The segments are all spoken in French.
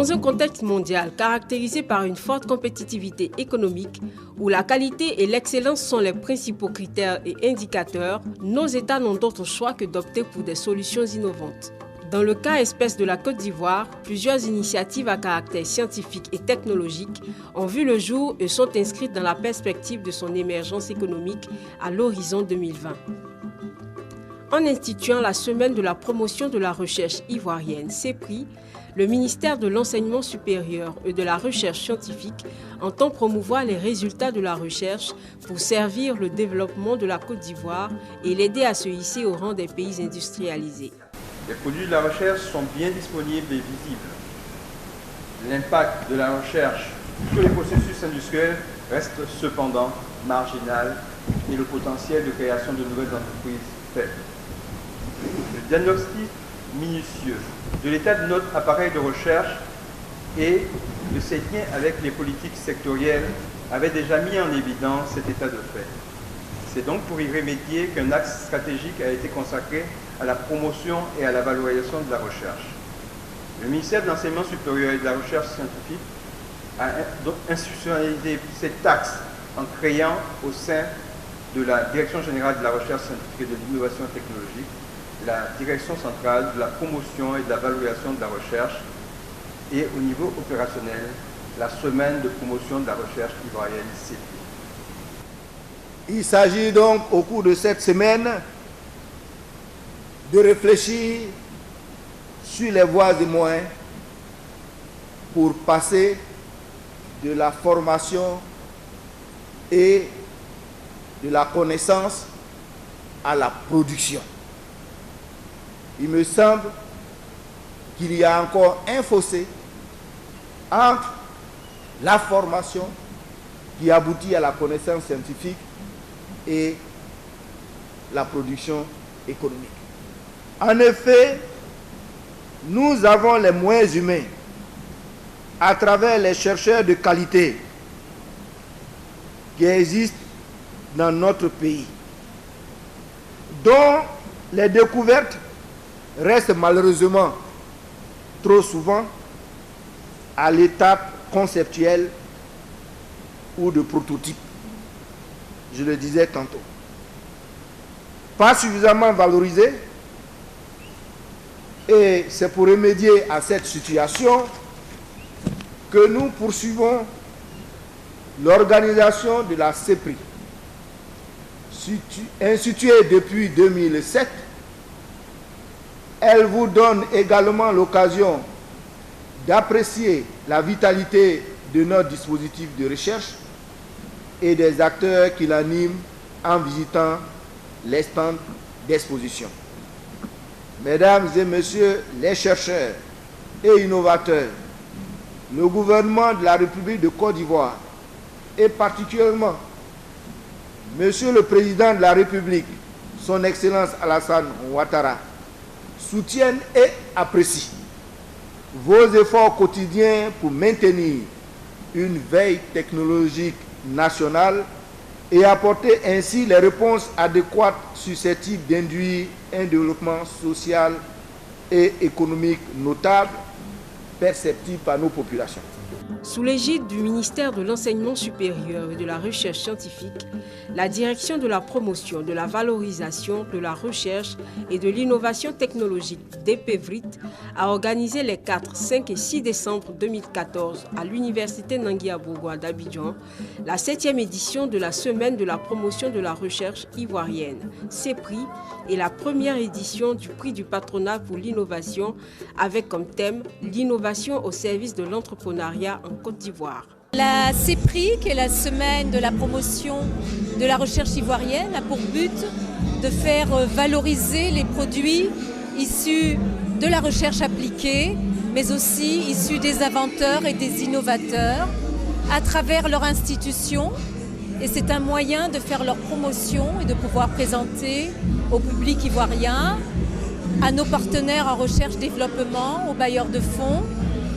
Dans un contexte mondial caractérisé par une forte compétitivité économique, où la qualité et l'excellence sont les principaux critères et indicateurs, nos États n'ont d'autre choix que d'opter pour des solutions innovantes. Dans le cas espèce de la Côte d'Ivoire, plusieurs initiatives à caractère scientifique et technologique ont vu le jour et sont inscrites dans la perspective de son émergence économique à l'horizon 2020. En instituant la Semaine de la promotion de la recherche ivoirienne, CEPRI, le ministère de l'Enseignement supérieur et de la Recherche scientifique entend promouvoir les résultats de la recherche pour servir le développement de la Côte d'Ivoire et l'aider à se hisser au rang des pays industrialisés. Les produits de la recherche sont bien disponibles et visibles. L'impact de la recherche sur les processus industriels reste cependant marginal et le potentiel de création de nouvelles entreprises faible. Le diagnostic minutieux de l'état de notre appareil de recherche et de ses liens avec les politiques sectorielles avait déjà mis en évidence cet état de fait. C'est donc pour y remédier qu'un axe stratégique a été consacré à la promotion et à la valorisation de la recherche. Le ministère de l'Enseignement supérieur et de la Recherche scientifique a donc institutionnalisé cet axe en créant au sein de la Direction générale de la recherche scientifique et de l'innovation technologique la Direction centrale de la promotion et de la valorisation de la recherche et au niveau opérationnel, la Semaine de promotion de la recherche ivoirienne CEPRI. Il s'agit donc au cours de cette semaine de réfléchir sur les voies et moyens pour passer de la formation et de la connaissance à la production. Il me semble qu'il y a encore un fossé entre la formation qui aboutit à la connaissance scientifique et la production économique. En effet, nous avons les moyens humains à travers les chercheurs de qualité qui existent dans notre pays, dont les découvertes restent malheureusement trop souvent à l'étape conceptuelle ou de prototype. Je le disais tantôt. Pas suffisamment valorisé, et c'est pour remédier à cette situation que nous poursuivons l'organisation de la CEPRI, instituée depuis 2007. Elle vous donne également l'occasion d'apprécier la vitalité de notre dispositif de recherche et des acteurs qui l'animent en visitant les stands d'exposition. Mesdames et messieurs les chercheurs et innovateurs, le gouvernement de la République de Côte d'Ivoire et particulièrement Monsieur le Président de la République, Son Excellence Alassane Ouattara, soutiennent et apprécient vos efforts quotidiens pour maintenir une veille technologique nationale et apporter ainsi les réponses adéquates susceptibles d'induire un développement social et économique notable, perceptible par nos populations. Sous l'égide du ministère de l'Enseignement supérieur et de la Recherche scientifique, la Direction de la promotion, de la valorisation, de la recherche et de l'innovation technologique DPVRIT a organisé les 4, 5 et 6 décembre 2014 à l'Université Nangui-Abougou d'Abidjan la 7e édition de la Semaine de la promotion de la recherche ivoirienne, CEPRI, et la première édition du prix du patronat pour l'innovation avec comme thème l'innovation au service de l'entrepreneuriat en Côte d'Ivoire. La CEPRI, qui est la semaine de la promotion de la recherche ivoirienne, a pour but de faire valoriser les produits issus de la recherche appliquée, mais aussi issus des inventeurs et des innovateurs à travers leur institution. Et c'est un moyen de faire leur promotion et de pouvoir présenter au public ivoirien, à nos partenaires en recherche-développement, aux bailleurs de fonds,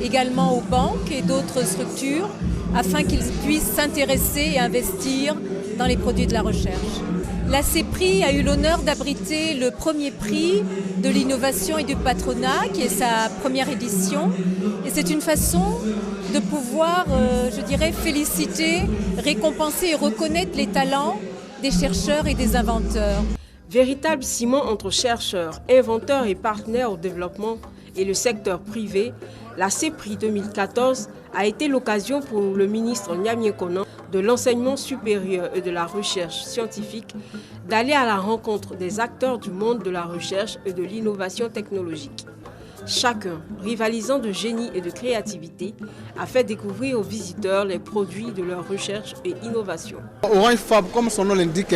également aux banques et d'autres structures, afin qu'ils puissent s'intéresser et investir dans les produits de la recherche. La CEPRI a eu l'honneur d'abriter le premier prix de l'innovation et du patronat, qui est sa première édition. Et c'est une façon de pouvoir, je dirais, féliciter, récompenser et reconnaître les talents des chercheurs et des inventeurs. Véritable ciment entre chercheurs, inventeurs et partenaires au développement et le secteur privé, la CEPRI 2014 a été l'occasion pour le ministre Nyamie Konan de l'enseignement supérieur et de la recherche scientifique d'aller à la rencontre des acteurs du monde de la recherche et de l'innovation technologique. Chacun, rivalisant de génie et de créativité, a fait découvrir aux visiteurs les produits de leur recherche et innovation. Orange Fab, comme son nom l'indique,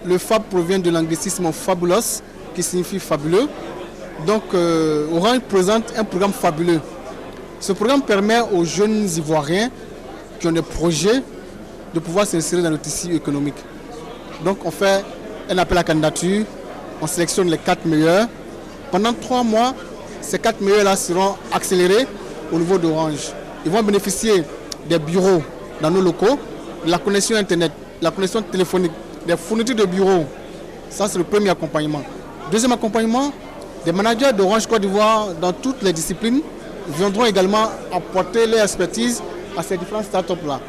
le Fab provient de l'anglicisme fabulous, qui signifie fabuleux. Donc Orange présente un programme fabuleux. Ce programme permet aux jeunes Ivoiriens qui ont des projets de pouvoir s'insérer dans le tissu économique. Donc on fait un appel à candidature, on sélectionne les 4 meilleurs. Pendant 3 mois, ces 4 meilleurs-là seront accélérés au niveau d'Orange. Ils vont bénéficier des bureaux dans nos locaux, de la connexion Internet, de la connexion téléphonique, des fournitures de bureaux. Ça, c'est le premier accompagnement. Deuxième accompagnement, des managers d'Orange Côte d'Ivoire dans toutes les disciplines viendront également apporter leur expertise à ces différentes startups-là.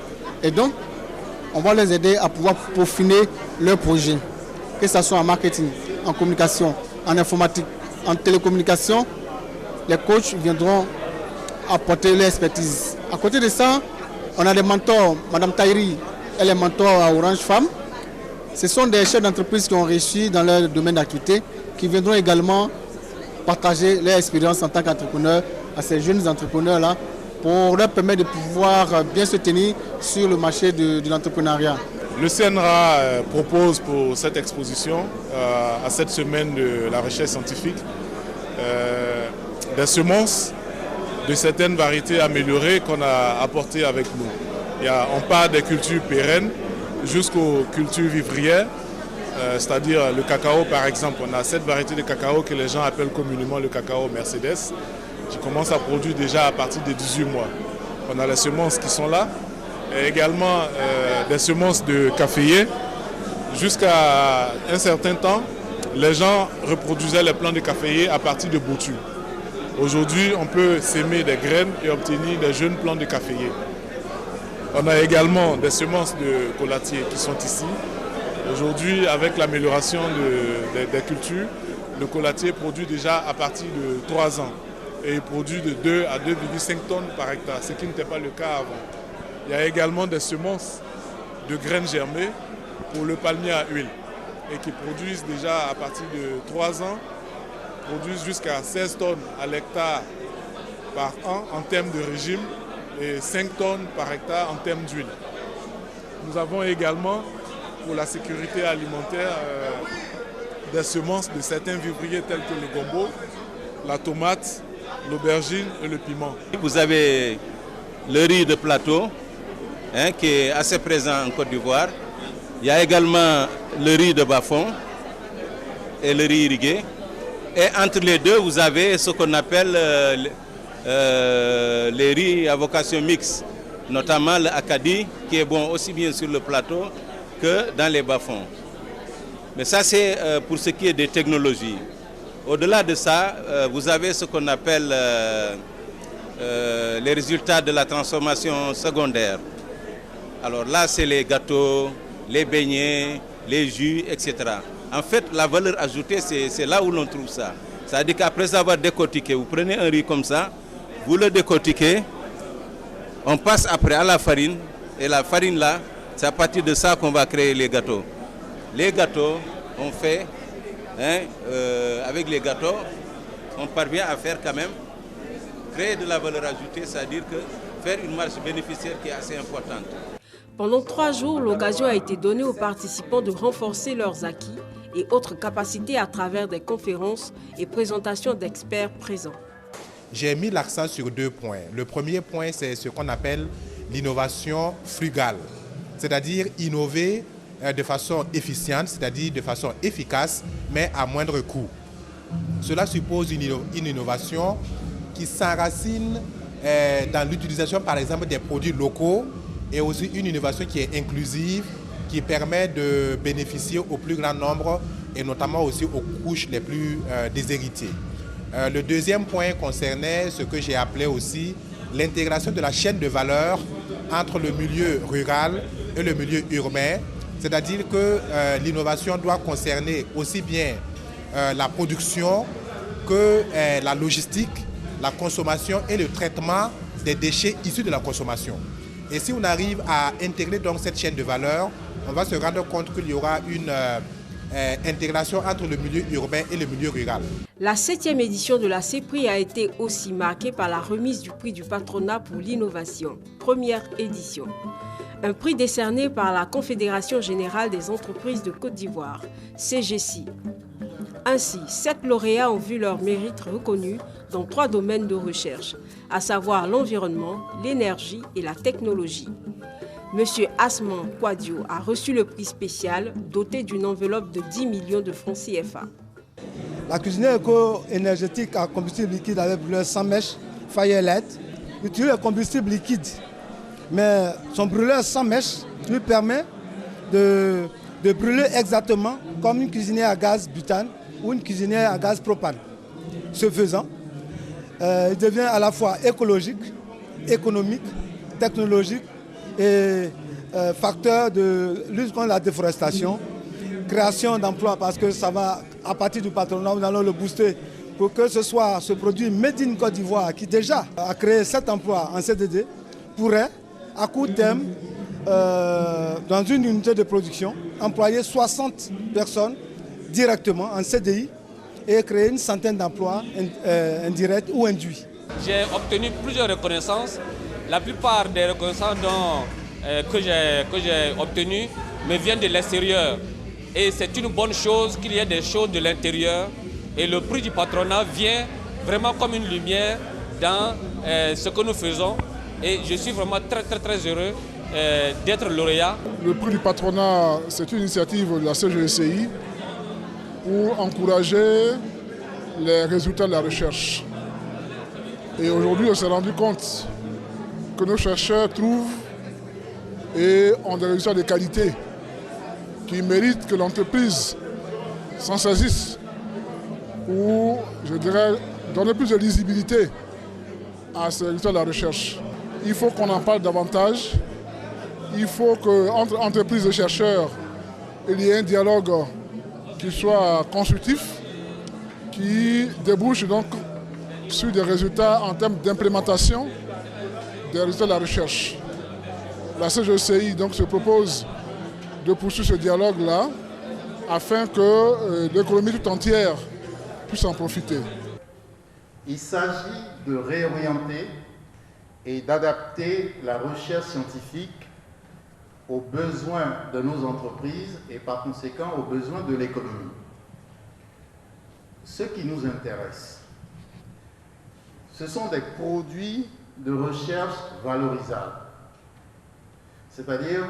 Et donc, on va les aider à pouvoir peaufiner leurs projets, que ce soit en marketing, en communication, en informatique, en télécommunication. Les coachs viendront apporter leur expertise. À côté de ça, on a des mentors. Madame Taïri, elle est mentor à Orange Femmes. Ce sont des chefs d'entreprise qui ont réussi dans leur domaine d'activité, qui viendront également partager leur expérience en tant qu'entrepreneur à ces jeunes entrepreneurs-là pour leur permettre de pouvoir bien se tenir sur le marché de l'entrepreneuriat. Le CNRA propose pour cette exposition, à cette semaine de la recherche scientifique, des semences de certaines variétés améliorées qu'on a apportées avec nous. On part des cultures pérennes jusqu'aux cultures vivrières, c'est-à-dire le cacao par exemple. On a cette variété de cacao que les gens appellent communément le cacao Mercedes, qui commence à produire déjà à partir de 18 mois. On a les semences qui sont là, et également des semences de caféier. Jusqu'à un certain temps, les gens reproduisaient les plants de caféier à partir de boutures. Aujourd'hui, on peut s'aimer des graines et obtenir des jeunes plants de caféier. On a également des semences de collatiers qui sont ici. Aujourd'hui, avec l'amélioration des cultures, le collatier produit déjà à partir de 3 ans. Et il produit de 2 à 2,5 tonnes par hectare, ce qui n'était pas le cas avant. Il y a également des semences de graines germées pour le palmier à huile et qui produisent déjà à partir de 3 ans, produisent jusqu'à 16 tonnes à l'hectare par an en termes de régime et 5 tonnes par hectare en termes d'huile. Nous avons également pour la sécurité alimentaire des semences de certains vivriers tels que le gombo, la tomate, l'aubergine et le piment. Vous avez le riz de plateau qui est assez présent en Côte d'Ivoire. Il y a également le riz de bas-fond et le riz irrigué. Et entre les deux, vous avez ce qu'on appelle les riz à vocation mixte, notamment l'Acadie, qui est bon aussi bien sur le plateau que dans les bas-fonds. Mais ça, c'est pour ce qui est des technologies. Au-delà de ça, vous avez ce qu'on appelle les résultats de la transformation secondaire. Alors là, c'est les gâteaux, les beignets, les jus, etc. En fait, la valeur ajoutée, c'est là où l'on trouve ça. C'est-à-dire qu'après avoir décortiqué, vous prenez un riz comme ça, vous le décortiquez, on passe après à la farine, et la farine là, c'est à partir de ça qu'on va créer les gâteaux. Les gâteaux, on fait, avec les gâteaux, on parvient à faire quand même, créer de la valeur ajoutée, c'est-à-dire que faire une marge bénéficiaire qui est assez importante. Pendant 3 jours, l'occasion a été donnée aux participants de renforcer leurs acquis et autres capacités à travers des conférences et présentations d'experts présents. J'ai mis l'accent sur 2 points. Le premier point, c'est ce qu'on appelle l'innovation frugale, c'est-à-dire innover de façon efficiente, c'est-à-dire de façon efficace, mais à moindre coût. Cela suppose une innovation qui s'enracine dans l'utilisation, par exemple, des produits locaux et aussi une innovation qui est inclusive, qui permet de bénéficier au plus grand nombre et notamment aussi aux couches les plus déshéritées. Le deuxième point concernait ce que j'ai appelé aussi l'intégration de la chaîne de valeur entre le milieu rural et le milieu urbain. C'est-à-dire que l'innovation doit concerner aussi bien la production que la logistique, la consommation et le traitement des déchets issus de la consommation. Et si on arrive à intégrer donc cette chaîne de valeur, on va se rendre compte qu'il y aura une intégration entre le milieu urbain et le milieu rural. La 7e édition de la CEPRI a été aussi marquée par la remise du prix du patronat pour l'innovation, première édition. Un prix décerné par la Confédération générale des entreprises de Côte d'Ivoire, CGC. Ainsi, 7 lauréats ont vu leur mérite reconnu dans 3 domaines de recherche, à savoir l'environnement, l'énergie et la technologie. Monsieur Asman Kouadio a reçu le prix spécial doté d'une enveloppe de 10 millions de francs CFA. La cuisinière éco-énergétique à combustible liquide avec brûleur sans mèche, Firelight, utilise le combustible liquide. Mais son brûleur sans mèche lui permet de brûler exactement comme une cuisinière à gaz butane ou une cuisinière à gaz propane. Ce faisant, il devient à la fois écologique, économique, technologique et facteur de lutte contre la déforestation, création d'emplois parce que ça va, à partir du patronat, nous allons le booster pour que ce soit ce produit Made in Côte d'Ivoire qui déjà a créé 7 emplois en CDD pourrait, à court terme, dans une unité de production, employer 60 personnes directement en CDI et créer une centaine d'emplois indirects ou induits. J'ai obtenu plusieurs reconnaissances. La plupart des reconnaissances que j'ai obtenues me viennent de l'extérieur. Et c'est une bonne chose qu'il y ait des choses de l'intérieur. Et le prix du patronat vient vraiment comme une lumière dans ce que nous faisons. Et je suis vraiment très heureux d'être lauréat. Le prix du patronat, c'est une initiative de la CGCI pour encourager les résultats de la recherche. Et aujourd'hui, on s'est rendu compte que nos chercheurs trouvent et ont des résultats de qualité qui méritent que l'entreprise s'en saisisse pour, je dirais, donner plus de lisibilité à ces résultats de la recherche. Il faut qu'on en parle davantage. Il faut qu'entre entreprises et chercheurs, il y ait un dialogue qui soit constructif, qui débouche donc sur des résultats en termes d'implémentation des résultats de la recherche. La CGCI donc se propose de poursuivre ce dialogue-là afin que l'économie tout entière puisse en profiter. Il s'agit de réorienter et d'adapter la recherche scientifique aux besoins de nos entreprises et par conséquent aux besoins de l'économie. Ce qui nous intéresse, ce sont des produits de recherche valorisables, c'est-à-dire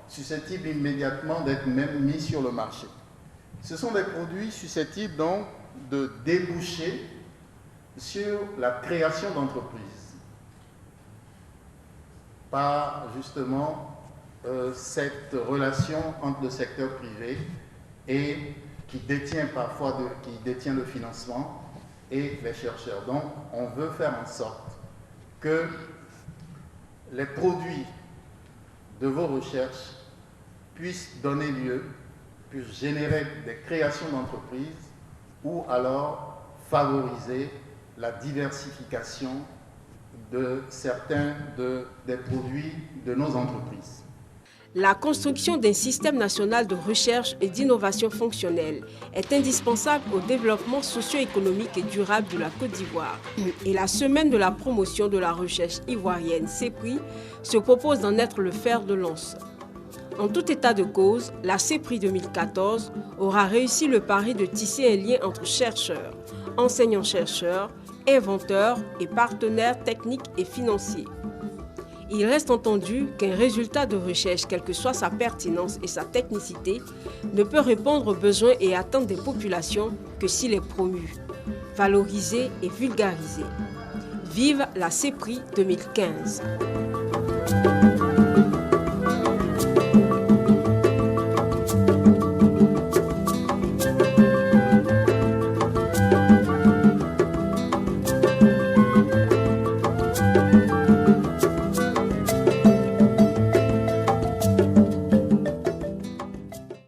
susceptibles immédiatement d'être même mis sur le marché. Ce sont des produits susceptibles donc de déboucher sur la création d'entreprises par justement cette relation entre le secteur privé et qui détient le financement et les chercheurs. Donc on veut faire en sorte que les produits de vos recherches puissent générer des créations d'entreprises ou alors favoriser la diversification de certains des produits de nos entreprises. La construction d'un système national de recherche et d'innovation fonctionnelle est indispensable au développement socio-économique et durable de la Côte d'Ivoire. Et la semaine de la promotion de la recherche ivoirienne CEPRI se propose d'en être le fer de lance. En tout état de cause, la CEPRI 2014 aura réussi le pari de tisser un lien entre chercheurs, enseignants-chercheurs, inventeurs et partenaires techniques et financiers. Il reste entendu qu'un résultat de recherche, quelle que soit sa pertinence et sa technicité, ne peut répondre aux besoins et attentes des populations que s'il est promu, valorisé et vulgarisé. Vive la CEPRI 2015!